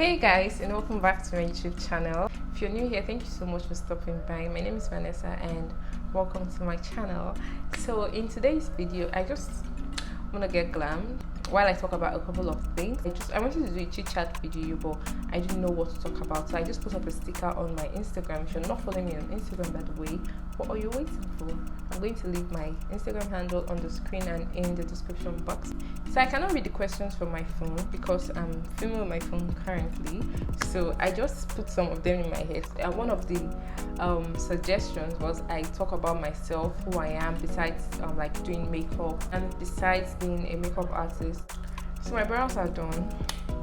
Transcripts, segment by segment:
Hey guys, and welcome back to my YouTube channel. If you're new here, thank you so much for stopping by. My name is Vanessa and welcome to my channel. So in today's video, I just want to get glam while I talk about a couple of things. I wanted to do a chit-chat video, but I didn't know what to talk about, so I just put up a sticker on my Instagram. If you're not following me on Instagram, by the way, what are you waiting for? I'm going to leave my Instagram handle on the screen and in the description box. So I cannot read the questions from my phone because I'm filming with my phone currently, so I just put some of them in my head. And one of the suggestions was I talk about myself, who I am, besides like doing makeup and besides being a makeup artist. So my brows are done.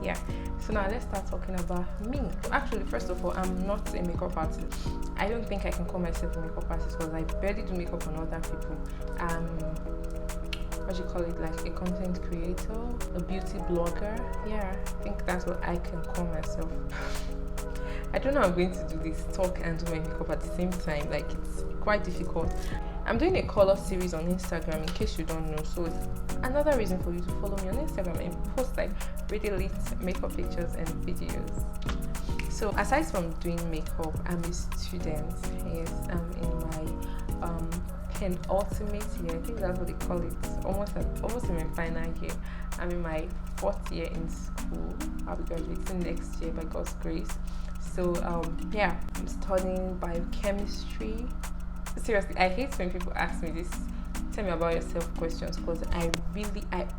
Yeah, so now let's start talking about me. Actually, first of all, I'm not a makeup artist. I don't think I can call myself a makeup artist because I barely do makeup on other people. What do you call it, like a content creator, a beauty blogger. Yeah, I think that's what I can call myself. I don't know how I'm going to do this, talk and do my makeup at the same time. Like, it's quite difficult. I'm doing a color series on Instagram, in case you don't know, so it's another reason for you to follow me on Instagram and post like really lit makeup pictures and videos. So aside from doing makeup, I'm a student. Yes, I'm in my penultimate year. I think that's what they call it. Almost in my final year. I'm in my 4th year in school. I'll be graduating next year by God's grace. So yeah, I'm studying biochemistry. Seriously, I hate when people ask me this tell me about yourself questions, because I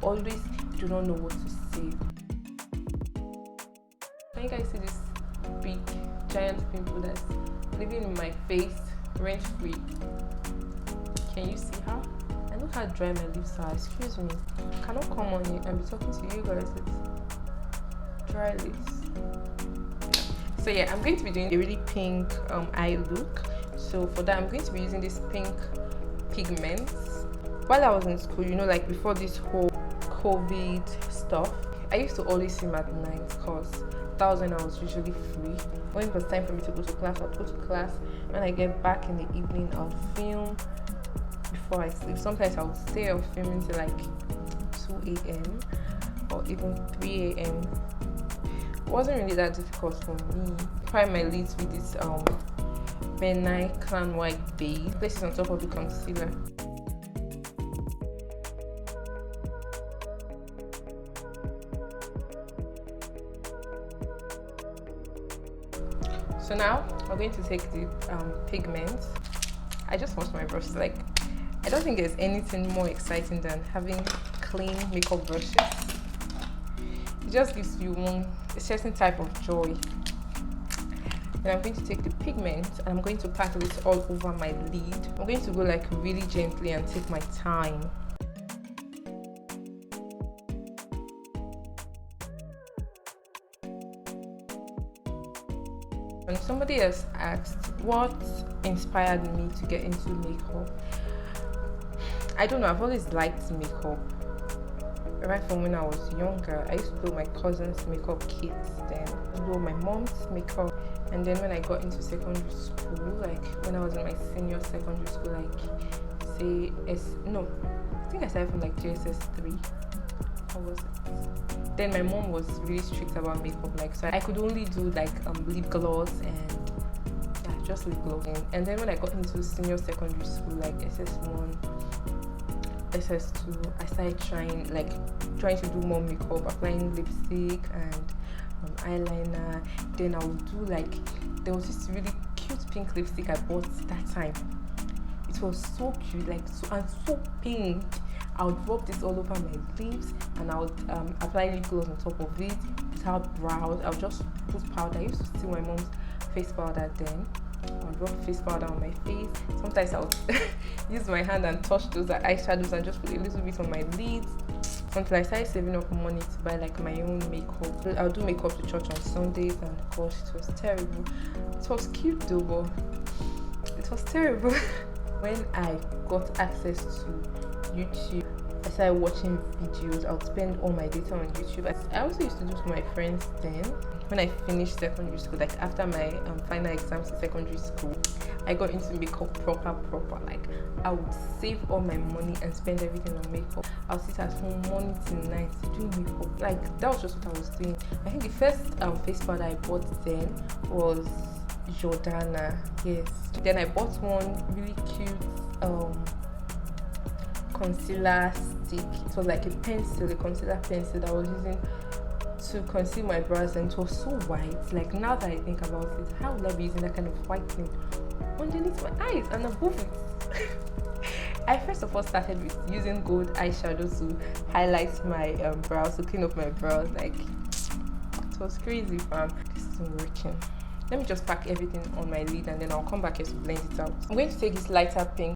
always do not know what to say. Can you guys see this big giant pimple that's living in my face rent free? Can you see her? And look how dry my lips are. Excuse me, I cannot come on here and be talking to you guys with dry lips. So yeah, I'm going to be doing a really pink eye look. So for that, I'm going to be using this pink pigment. While I was in school, you know, like before this whole COVID stuff, I used to always swim at night because that was when I was usually free. When it was time for me to go to class, I'd go to class. When I get back in the evening, I'll film before I sleep. Sometimes I would stay up filming till like 2 a.m. or even 3 a.m. It wasn't really that difficult for me. Prime my lids with this benign clan white base. Place it on top of the concealer. So now we're going to take the pigment. I just washed my brushes. Like, I don't think there's anything more exciting than having clean makeup brushes. It just gives you a certain type of joy. And I'm going to take the pigment and I'm going to pat this all over my lid. I'm going to go like really gently and take my time. And somebody else asked what inspired me to get into makeup. I don't know, I've always liked makeup. Right from when I was younger, I used to do my cousin's makeup kits, then do my mom's makeup. And then when I got into secondary school, like when I was in my senior secondary school, like I think I started from like JSS 3. How was it? Then my mom was really strict about makeup, like, so I could only do like lip gloss and yeah, just lip gloss. And then when I got into senior secondary school, like SS1, SS2, I started trying to do more makeup, applying lipstick and eyeliner. Then I would do there was this really cute pink lipstick I bought that time. It was so cute, so pink. I would rub this all over my lips and I would apply lip gloss on top of it without brows. I would just put powder. I used to steal my mom's face powder then. I would rub face powder on my face. Sometimes I would use my hand and touch those eyeshadows and just put a little bit on my lids until I started saving up money to buy like my own makeup. I'll do makeup to church on Sundays, and of course it was terrible. It was cute though, but it was terrible. When I got access to YouTube, I started watching videos. I would spend all my data on YouTube. I also used to do for my friends then. When I finished secondary school, like after my final exams in secondary school, I got into makeup proper. Like I would save all my money and spend everything on makeup. I would sit at home morning till night doing makeup. Like that was just what I was doing. I think the first face powder I bought then was Jordana. Yes. Then I bought one really cute concealer stick. It was like a concealer pencil that I was using to conceal my brows, and it was so white. Like now that I think about it, how would I be using that kind of white thing underneath my eyes and above it? I first of all started with using gold eyeshadow to highlight my brows, to clean up my brows. Like it was crazy, fam. This isn't working. Let me just pack everything on my lid and then I'll come back here to blend it out. I'm going to take this lighter pink.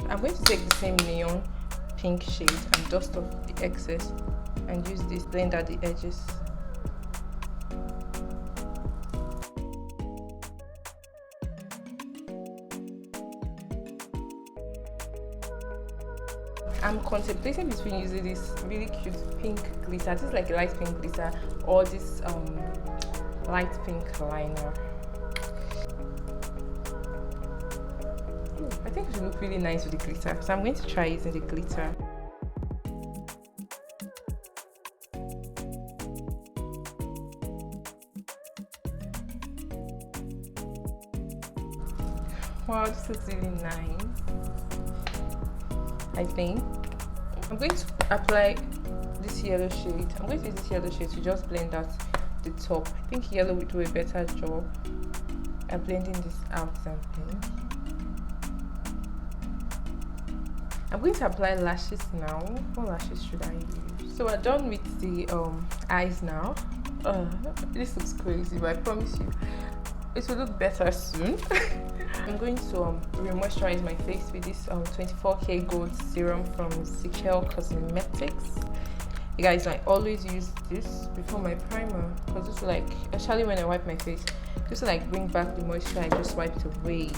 I'm going to take the same neon pink shade and dust off the excess and use this, blend out the edges. I'm contemplating between using this really cute pink glitter. This is like a light pink glitter, or this light pink liner. I think it will look really nice with the glitter, so I'm going to try using the glitter. Wow, this looks really nice. I think I'm going to apply this yellow shade. I'm going to use this yellow shade to just blend out the top. I think yellow will do a better job at blending this out and things. I'm going to apply lashes now. What lashes should I use? So we're done with the eyes now. This looks crazy, but I promise you it will look better soon. I'm going to re-moisturize my face with this 24K gold serum from Zikel Cosmetics. You guys, I always use this before my primer because this will, like, especially when I wipe my face, just to like bring back the moisture I just wiped away.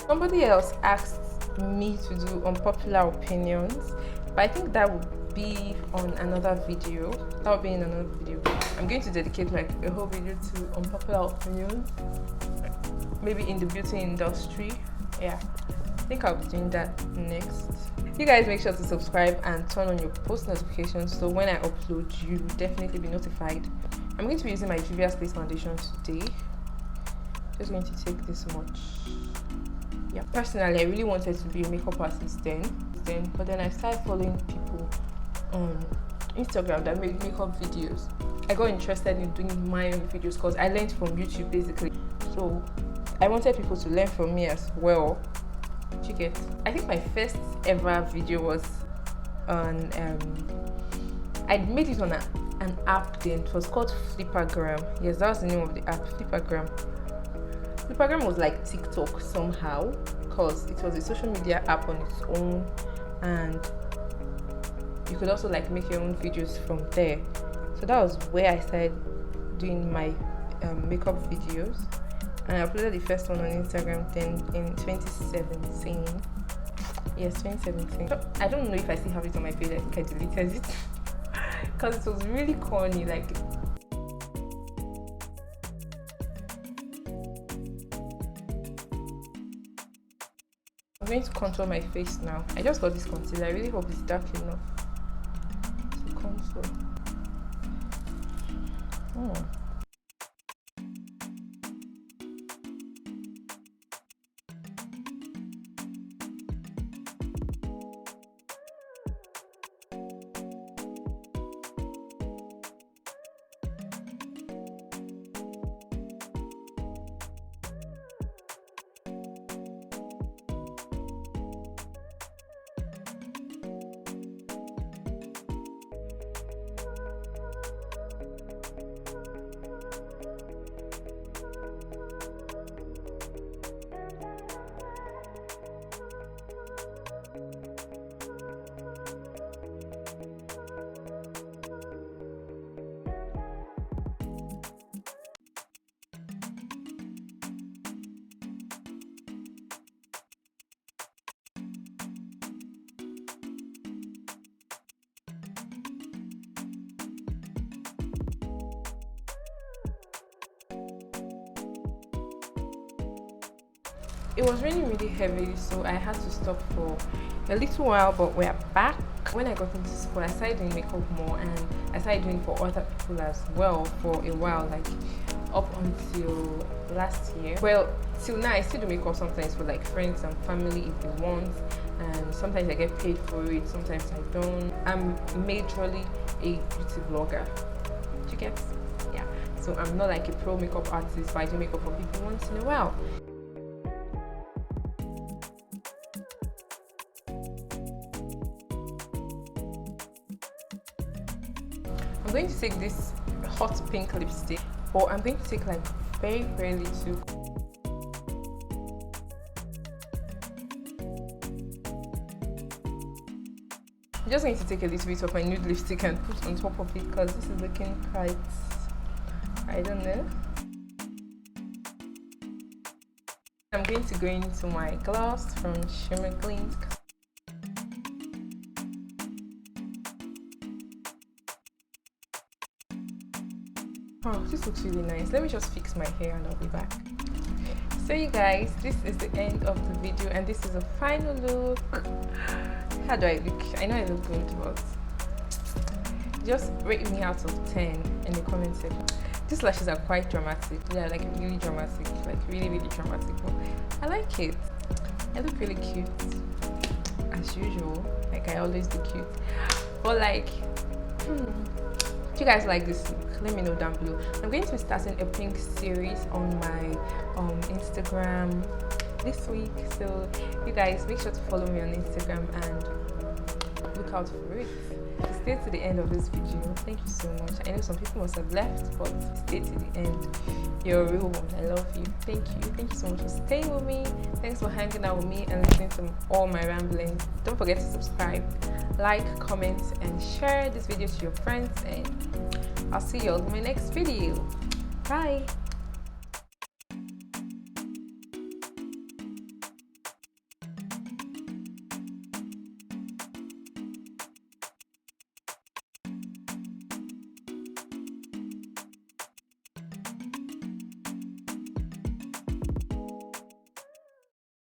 Somebody else asked me to do unpopular opinions, but I think that would be on another video. That would be in another video. I'm going to dedicate like a whole video to unpopular opinions, maybe in the beauty industry. Yeah, I think I'll be doing that next. You guys make sure to subscribe and turn on your post notifications so when I upload you will definitely be notified. I'm going to be using my Juvias Face Foundation today. Just going to take this much. Yeah, personally I really wanted to be a makeup artist then, but then I started following people on Instagram that make makeup videos. I got interested in doing my own videos because I learned from YouTube basically, so I wanted people to learn from me as well. You get? I think my first ever video was on I made it on an app then. It was called Flippergram. Yes, that was the name of the app, Flippergram. Flippergram was like TikTok somehow because it was a social media app on its own, and you could also like make your own videos from there. So that was where I started doing my makeup videos, and I uploaded the first one on Instagram then in 2017. Yes, 2017. I don't know if I still have it on my page. I think I deleted it because it was really corny. Like, I'm going to contour my face now. I just got this concealer. I really hope it's dark enough to contour. it was raining really heavy, so I had to stop for a little while, but we're back. When I got into school, I started doing makeup more, and I started doing for other people as well for a while, like up until last year. Well, till now I still do makeup sometimes for like friends and family if they want, and sometimes I get paid for it, sometimes I don't. I'm majorly a beauty blogger. Do you get? Yeah. So I'm not like a pro makeup artist, but I do makeup for people once in a while. I'm going to take this hot pink lipstick, but I'm going to take like very little. I'm just going to take a little bit of my nude lipstick and put on top of it because this is looking quite, I don't know. I'm going to go into my gloss from Shimmer Glint. Oh, this looks really nice. Let me just fix my hair and I'll be back. So you guys, this is the end of the video and this is a final look. How do I look? I know I look good, but just rate me out of 10 in the comment section. These lashes are quite dramatic. They are like really dramatic, like really dramatic, but I like it. I look really cute as usual, like I always do cute, but like if you guys like this look, let me know down below. I'm going to be starting a pink series on my Instagram this week, so you guys make sure to follow me on Instagram and look out for it. Stay to the end of this video. Thank you so much. I know some people must have left, but stay to the end. You're a real one. I love you. Thank you so much for staying with me. Thanks for hanging out with me and listening to all my ramblings. Don't forget to subscribe, like, comment and share this video to your friends, and I'll see you all in my next video. Bye.